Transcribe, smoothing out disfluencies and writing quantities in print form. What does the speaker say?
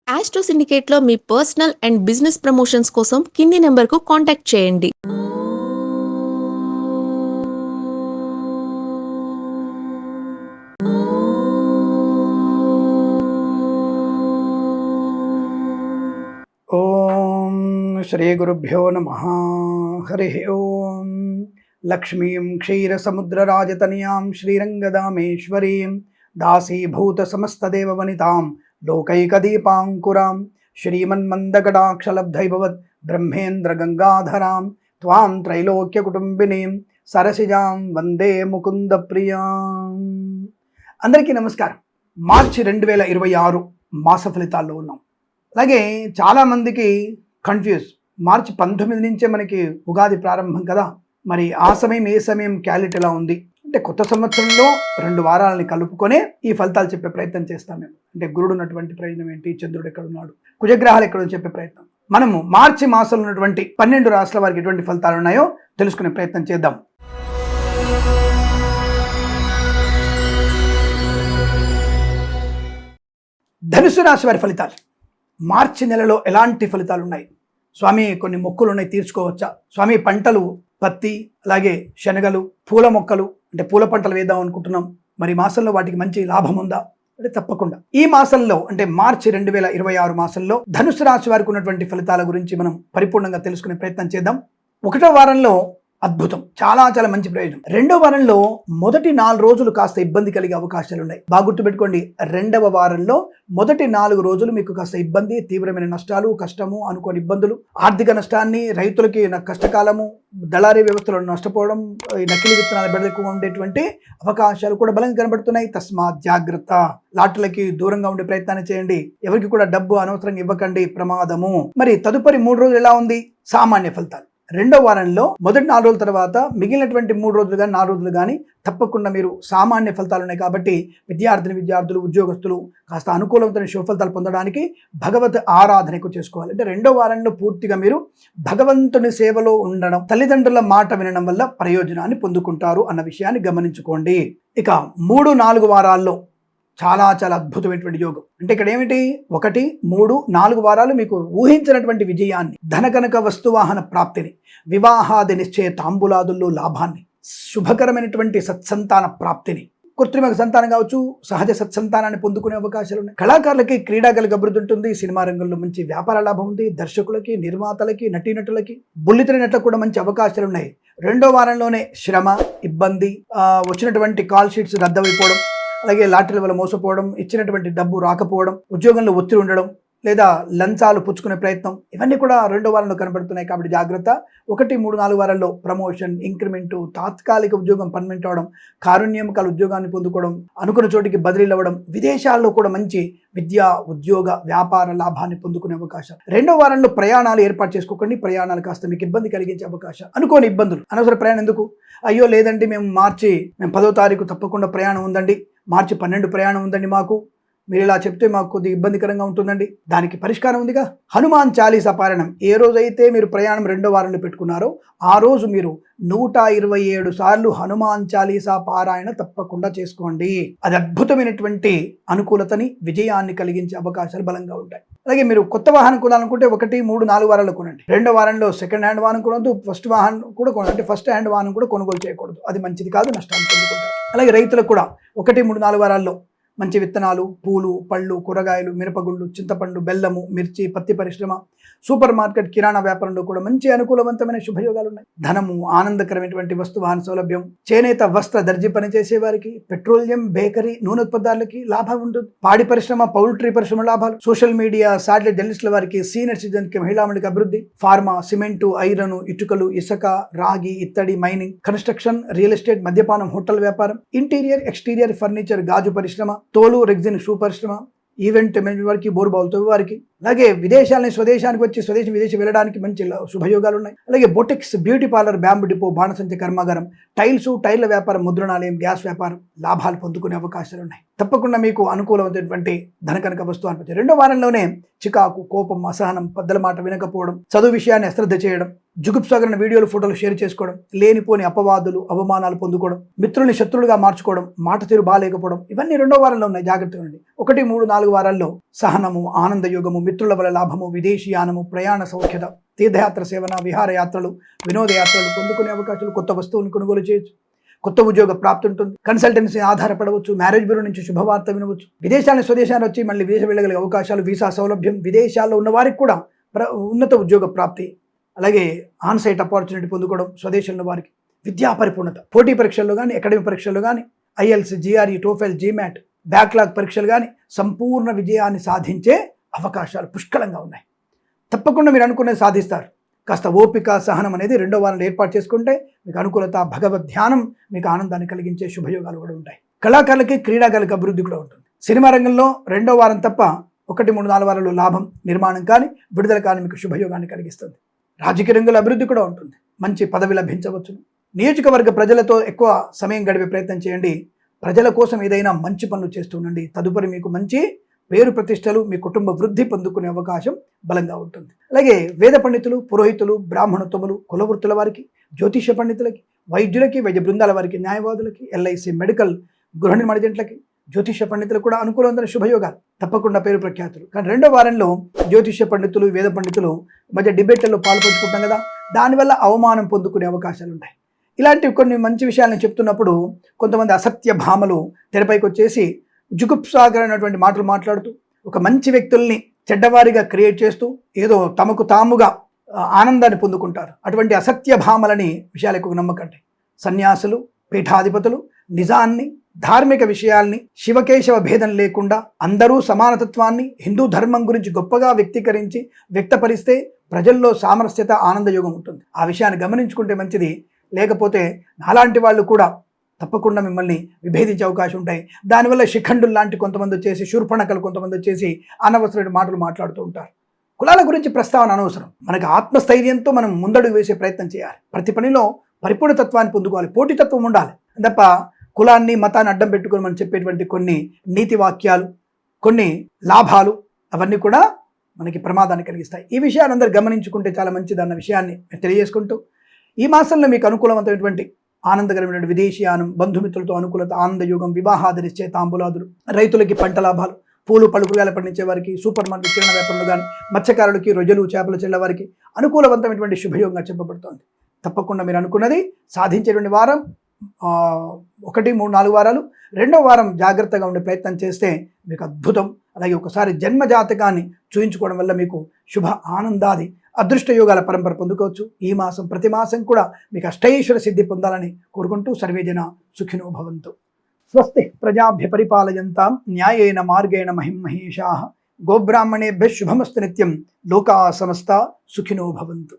Astro సిండికేట్లో మీ personal and business promotions కోసం కింది నెంబర్కు కాంటాక్ట్ చేయండి. ఓం శ్రీ గురుభ్యో నమః. హరి ఓం. లక్ష్మీం క్షీరసముద్రరాజతనయాం శ్రీరంగదామేశ్వరీం దాసీభూత సమస్తదేవవనితాం లోకైకదీపాంకురాం శ్రీమన్మందకటాక్షలబ్ధైభవత్ బ్రహ్మేంద్ర గంగాధరాం త్వాం త్రైలోక్యకుటుంబినీం సరసిజాం వందే ముకుంద ప్రియాం. అందరికీ నమస్కారం. మార్చి 2026 మాస ఫలితాల్లో ఉన్నాం. అలాగే చాలామందికి కన్ఫ్యూజ్, మార్చి 19 నుంచే మనకి ఉగాది ప్రారంభం కదా, మరి ఆ సమయం ఏ సమయం క్యాలెండర్ ఎలా ఉంది అంటే కొత్త సంవత్సరంలో 2 వారాలని కలుపుకొనే ఈ ఫలితాలు చెప్పే ప్రయత్నం చేస్తాం మేము. అంటే గురుడు ఉన్నటువంటి ప్రయోజనం ఏంటి, చంద్రుడు ఎక్కడ ఉన్నాడు, కుజగ్రహాలు ఎక్కడ చెప్పే ప్రయత్నం. మనము మార్చి మాసంలో ఉన్నటువంటి 12 రాశుల వారికి ఎటువంటి ఫలితాలు ఉన్నాయో తెలుసుకునే ప్రయత్నం చేద్దాం. ధనుసు రాశి వారి ఫలితాలు. మార్చి నెలలో ఎలాంటి ఫలితాలు ఉన్నాయి? స్వామి కొన్ని మొక్కులు ఉన్నాయి, తీర్చుకోవచ్చా? స్వామి పంటలు పత్తి, అలాగే శనగలు, పూల మొక్కలు అంటే పూల పంటలు వేద్దాం అనుకుంటున్నాం, మరి మాసంలో వాటికి మంచి లాభం ఉందా అంటే తప్పకుండా. ఈ మాసంలో అంటే మార్చి 2026 మాసంలో ధనుసు రాశి వారికి ఉన్నటువంటి ఫలితాల గురించి మనం పరిపూర్ణంగా తెలుసుకునే ప్రయత్నం చేద్దాం. 1వ వారంలో అద్భుతం, చాలా చాలా మంచి ప్రయోజనం. 2వ వారంలో మొదటి 4 రోజులు కాస్త ఇబ్బంది కలిగే అవకాశాలు ఉన్నాయి. బాగా గుర్తుపెట్టుకోండి, 2వ వారంలో మొదటి 4 రోజులు మీకు కాస్త ఇబ్బంది, తీవ్రమైన నష్టాలు, కష్టము, అనుకోని ఇబ్బందులు, ఆర్థిక నష్టాన్ని, రైతులకి కష్టకాలము, దళారీ వ్యవస్థలో నష్టపోవడం, నకిలీ విత్తనాల బెడద ఎక్కువ ఉండేటువంటి అవకాశాలు కూడా బలంగా కనబడుతున్నాయి. తస్మాత్ జాగ్రత్త. లాట్లకి దూరంగా ఉండే ప్రయత్నాన్ని చేయండి. ఎవరికి కూడా డబ్బు అనవసరంగా ఇవ్వకండి, ప్రమాదము. మరి తదుపరి 3 రోజులు ఎలా ఉంది? సామాన్య ఫలితాలు. 2వ వారంలో మొదటి 4 రోజుల తర్వాత మిగిలినటువంటి 3 రోజులు కానీ 4 రోజులు కానీ తప్పకుండా మీరు సామాన్య ఫలితాలు ఉన్నాయి కాబట్టి విద్యార్థులు, ఉద్యోగస్తులు కాస్త అనుకూలమైన శుభ ఫలితాలు పొందడానికి భగవత్ ఆరాధన ఎక్కువ చేసుకోవాలి. అంటే 2వ వారంలో పూర్తిగా మీరు భగవంతుని సేవలో ఉండడం, తల్లిదండ్రుల మాట వినడం వల్ల ప్రయోజనాన్ని పొందుకుంటారు అన్న విషయాన్ని గమనించుకోండి. ఇక 3, 4 వారాల్లో చాలా చాలా అద్భుతమైనటువంటి యోగం. అంటే ఇక్కడ ఏమిటి, 1, 3, 4 వారాలు మీకు ఊహించినటువంటి విజయాన్ని, ధనకనక వస్తువాహన ప్రాప్తిని, వివాహాది నిశ్చయ తాంబూలాదుల్లో లాభాన్ని, శుభకరమైనటువంటి సత్సంతాన ప్రాప్తిని, కృత్రిమ సంతానం కావచ్చు, సహజ సత్సంతానాన్ని పొందుకునే అవకాశాలు ఉన్నాయి. కళాకారులకి క్రీడాకారులకు అభివృద్ధి ఉంటుంది. సినిమా రంగంలో మంచి వ్యాపార లాభం ఉంది. దర్శకులకి, నిర్మాతలకి, నటీనటులకి, బుల్లితెర నటులకు కూడా మంచి అవకాశాలు ఉన్నాయి. 2వ వారంలోనే శ్రమ, ఇబ్బంది, వచ్చినటువంటి కాల్ షీట్స్ రద్దయిపోవడం, అలాగే లాటరీల వల్ల మోసపోవడం, ఇచ్చినటువంటి డబ్బు రాకపోవడం, ఉద్యోగంలో ఒత్తిడి ఉండడం, లేదా లంచాలు పుచ్చుకునే ప్రయత్నం, ఇవన్నీ కూడా 2వ వారంలో కనబడుతున్నాయి. కాబట్టి జాగ్రత్త. 1, 3, 4 వారాల్లో ప్రమోషన్, ఇంక్రిమెంటు, తాత్కాలిక ఉద్యోగం పర్మనెంట్ అవడం, కారుణ్యమకాల ఉద్యోగాన్ని పొందుకోవడం, అనుకున్న చోటికి బదిలీలు అవ్వడం, విదేశాల్లో కూడా మంచి విద్యా, ఉద్యోగ, వ్యాపార లాభాన్ని పొందుకునే అవకాశం. 2వ వారంలో ప్రయాణాలు ఏర్పాటు చేసుకోకండి. ప్రయాణాలు కాస్త మీకు ఇబ్బంది కలిగించే అవకాశం. అనుకోని ఇబ్బందులు, అనవసర ప్రయాణం ఎందుకు? అయ్యో లేదండి మేము 10వ తారీఖు తప్పకుండా ప్రయాణం ఉందండి, మార్చి 12 ప్రయాణం ఉందండి మాకు, మీరు ఇలా చెప్తే మాకు కొద్దిగా ఇబ్బందికరంగా ఉంటుందండి. దానికి పరిష్కారం ఉందిగా, హనుమాన్ చాలీసా పారాయణం. ఏ రోజైతే మీరు ప్రయాణం 2వ వారంలో పెట్టుకున్నారో ఆ రోజు మీరు 127 సార్లు హనుమాన్ చాలీసా పారాయణ తప్పకుండా చేసుకోండి. అది అద్భుతమైనటువంటి అనుకూలతని, విజయాన్ని కలిగించే అవకాశాలు బలంగా ఉంటాయి. అలాగే మీరు కొత్త వాహనం కొనాలనుకుంటే 1, 3, 4 వారాల్లో కొనండి. 2వ వారంలో సెకండ్ హ్యాండ్ వాహనం కొనద్దు, ఫస్ట్ వాహనం కూడా కొనండి. అంటే ఫస్ట్ హ్యాండ్ వాహనం కూడా కొనుగోలు చేయకూడదు, అది మంచిది కాదు, నష్టాన్ని పొందుకుంటారు. అలాగే రైతులకు కూడా 1, 3, 4 వారాల్లో మంచి విత్తనాలు, పూలు, పళ్ళు, కూరగాయలు, మిరపగుళ్ళు, చింతపండు, బెల్లము, మిర్చి, పత్తి పరిశ్రమ, సూపర్ మార్కెట్, కిరాణా వ్యాపారంలో కూడా మంచి అనుకూలవంతమైన శుభయోగాలు ఉన్నాయి. ధనము, ఆనందకరమైనటువంటి వస్తు వాహన సౌలభ్యం, చేనేత, వస్త్ర, దర్జీ పనిచేసే వారికి, పెట్రోలియం, బేకరీ, నూనె ఉత్పత్తులకి లాభం ఉంటుంది. పాడి పరిశ్రమ, పౌల్ట్రీ పరిశ్రమ లాభాలు, సోషల్ మీడియా, శాటిలైట్ జర్నలిస్టుల వారికి, సీనియర్ సిటిజన్కి, మహిళామణికి అభివృద్ధి, ఫార్మా, సిమెంటు, ఐరన్, ఇటుకలు, ఇసుక, రాగి, ఇత్తడి, మైనింగ్, కన్స్ట్రక్షన్, రియల్ ఎస్టేట్, మద్యపానం, హోటల్ వ్యాపారం, ఇంటీరియర్, ఎక్స్టీరియర్ ఫర్నిచర్, గాజు పరిశ్రమ, తోలు, రెగ్జిన్, షూ పరిశ్రమ, ఈవెంట్ మేనేజ్మెంట్ వారికి, బోర్బావులతో వారికి, అలాగే విదేశాలని స్వదేశానికి వచ్చి విదేశం వెళ్ళడానికి మంచి శుభయోగాలు ఉన్నాయి. అలాగే boutiques, beauty parlour, bamboo depot, బాణసంచ కర్మాగారం, టైల్స్, టైర్ల వ్యాపారం, ముద్రణాలయం, గ్యాస్ వ్యాపారం లాభాలు పొందుకునే అవకాశాలు ఉన్నాయి. తప్పకుండా మీకు అనుకూలమైనటువంటి ధనకనక వస్తువు అనిపించారు. రెండో వారంలోనే చికాకు, కోపం, అసహనం, పెద్దల మాట వినకపోవడం, చదువు విషయాన్ని అశ్రద్ధ చేయడం, జుగుప్సాగరణ వీడియోలు, ఫోటోలు షేర్ చేసుకోవడం, లేనిపోని అపవాదులు, అవమానాలు పొందుకోవడం, మిత్రుల్ని శత్రులుగా మార్చుకోవడం, మాట తీరు బాగాలేకపోవడం, ఇవన్నీ రెండో వారంలో ఉన్నాయి. జాగ్రత్తగా ఉండండి. 1, 3, 4 వారాల్లో సహనము, ఆనంద యోగము, మిత్రుల వల్ల లాభము, విదేశీయానము, ప్రయాణ సౌఖ్యత, తీర్థయాత్ర సేవన, విహారయాత్రలు, వినోదయాత్రలు పొందుకునే అవకాశాలు, కొత్త వస్తువులను కొనుగోలు చేయొచ్చు, కొత్త ఉద్యోగ ప్రాప్తి ఉంటుంది, కన్సల్టెన్సీ ఆధారపడవచ్చు, మ్యారేజ్ బ్యూరో నుంచి శుభవార్త వినవచ్చు, విదేశాన్ని స్వదేశాన్ని వచ్చి మళ్ళీ విదేశం వెళ్ళగలిగే అవకాశాలు, వీసా సౌలభ్యం, విదేశాల్లో ఉన్న వారికి కూడా ఉన్నత ఉద్యోగ ప్రాప్తి, అలాగే ఆన్సైట్ అపార్చునిటీ పొందుకోవడం, స్వదేశంలో వారికి విద్యా పరిపూర్ణత, పోటీ పరీక్షల్లో కానీ, అకాడమిక్ పరీక్షల్లో కానీ, IELTS, GRE, TOEFL, GMAT, backlog పరీక్షలు కానీ సంపూర్ణ విజయాన్ని సాధించే అవకాశాలు పుష్కలంగా ఉన్నాయి. తప్పకుండా మీరు అనుకునేది సాధిస్తారు. కాస్త ఓపిక, సహనం అనేది రెండో వారంలో ఏర్పాటు చేసుకుంటే మీకు అనుకూలత, భగవద్ ధ్యానం మీకు ఆనందాన్ని కలిగించే శుభయోగాలు కూడా ఉంటాయి. కళాకారులకి, క్రీడాకారులకి అభివృద్ధి కూడా ఉంటుంది. సినిమా రంగంలో రెండో వారం తప్ప 1, 3, 4 వారాలు లాభం, నిర్మాణం కానీ, విడుదల కానీ మీకు శుభయోగాన్ని కలిగిస్తుంది. రాజకీయ రంగంలో అభివృద్ధి కూడా ఉంటుంది. మంచి పదవి లభించవచ్చు. నియోజకవర్గ ప్రజలతో ఎక్కువ సమయం గడిపే ప్రయత్నం చేయండి. ప్రజల కోసం ఏదైనా మంచి పనులు చేస్తూ ఉండండి. తదుపరి మీకు మంచి పేరు ప్రతిష్టలు, మీ కుటుంబ వృద్ధి పొందుకునే అవకాశం బలంగా ఉంటుంది. అలాగే వేద పండితులు, పురోహితులు, బ్రాహ్మణోత్తములు, కులవృత్తుల వారికి, జ్యోతిష పండితులకి, వైద్యులకి, వైద్య బృందాల వారికి, న్యాయవాదులకి, LIC, మెడికల్, గృహ నిర్మాణ జంటలకి, జ్యోతిష పండితులకు కూడా అనుకూలమైన శుభయోగాలు, తప్పకుండా పేరు ప్రఖ్యాతులు. కానీ రెండో వారంలో జ్యోతిష పండితులు, వేద పండితులు మధ్య డిబేట్లలో పాల్పంచుకుంటాం కదా, దానివల్ల అవమానం పొందుకునే అవకాశాలు ఉంటాయి. ఇలాంటి కొన్ని మంచి విషయాలను చెప్తున్నప్పుడు కొంతమంది అసత్య భామలు తెరపైకి వచ్చేసి జుగుప్సాగరమైనటువంటి మాటలు మాట్లాడుతూ ఒక మంచి వ్యక్తుల్ని చెడ్డవారిగా క్రియేట్ చేస్తూ ఏదో తమకు తాముగా ఆనందాన్ని పొందుకుంటారు. అటువంటి అసత్య భామలని విషయాలు ఎక్కువ నమ్మకండి. సన్యాసులు, పీఠాధిపతులు నిజాన్ని, ధార్మిక విషయాల్ని, శివకేశవ భేదం లేకుండా అందరూ సమానతత్వాన్ని, హిందూ ధర్మం గురించి గొప్పగా వ్యక్తీకరించి వ్యక్తపరిస్తే ప్రజల్లో సామరస్యత, ఆనందయోగం ఉంటుంది. ఆ విషయాన్ని గమనించుకుంటే మంచిది. లేకపోతే నాలాంటి వాళ్ళు కూడా తప్పకుండా మిమ్మల్ని విభేదించే అవకాశం ఉంటాయి. దానివల్ల శిఖండులు లాంటి కొంతమంది వచ్చేసి, శూర్పణకలు కొంతమంది వచ్చేసి అనవసరమైన మాటలు మాట్లాడుతూ ఉంటారు. కులాల గురించి ప్రస్తావన అనవసరం. మనకు ఆత్మస్థైర్యంతో మనం ముందడుగు వేసే ప్రయత్నం చేయాలి. ప్రతి పనిలో పరిపూర్ణతత్వాన్ని పొందుకోవాలి, పోటీతత్వం ఉండాలి. తప్ప కులాన్ని, మతాన్ని అడ్డం పెట్టుకొని మనం చెప్పేటువంటి కొన్ని నీతి వాక్యాలు, కొన్ని లాభాలు అవన్నీ కూడా మనకి ప్రమాదాన్ని కలిగిస్తాయి. ఈ విషయాన్ని అందరూ గమనించుకుంటే చాలా మంచిదన్న విషయాన్ని తెలియజేసుకుంటూ, ఈ మాసంలో మీకు అనుకూలమైనటువంటి ఆనందకరమైన విదేశీయానం, బంధుమిత్రులతో అనుకూలత, ఆనందయోగం, వివాహాదరిచ్చే తాంబూలాదులు, రైతులకి పంట లాభాలు, పూలు పళ్ళు కూరగాయలు పండించే వారికి, సూపర్ మార్కెట్ కిరణ వ్యాపారులు కానీ, మత్స్యకారులకి, రొయ్యలు, చేపల చెల్ల వారికి అనుకూలవంతమైనటువంటి శుభయోగంగా చెప్పబడుతోంది. తప్పకుండా మీరు అనుకున్నది సాధించేటువంటి వారం 1, 3, 4 వారాలు. రెండో వారం జాగ్రత్తగా ఉండే ప్రయత్నం చేస్తే మీకు అద్భుతం. అలాగే ఒకసారి జన్మ జాతకాన్ని చూయించుకోవడం వల్ల మీకు శుభ ఆనందాది అదృష్ట యోగాల పరంపర పొందుకోవచ్చు. ఈ మాసం ప్రతి మాసం కూడా మీకు అష్టైశ్వర సిద్ధి పొందాలని కోరుకుంటూ సర్వేజన సుఖినో భవంతు. స్వస్తి ప్రజాభ్య పరిపాలయంతాం న్యాయేన మార్గేణ మహిమహేషాః. గోబ్రాహ్మణేభ్యః శుభమస్తు నిత్యం. లోకా సమస్తా సుఖినో భవంతు.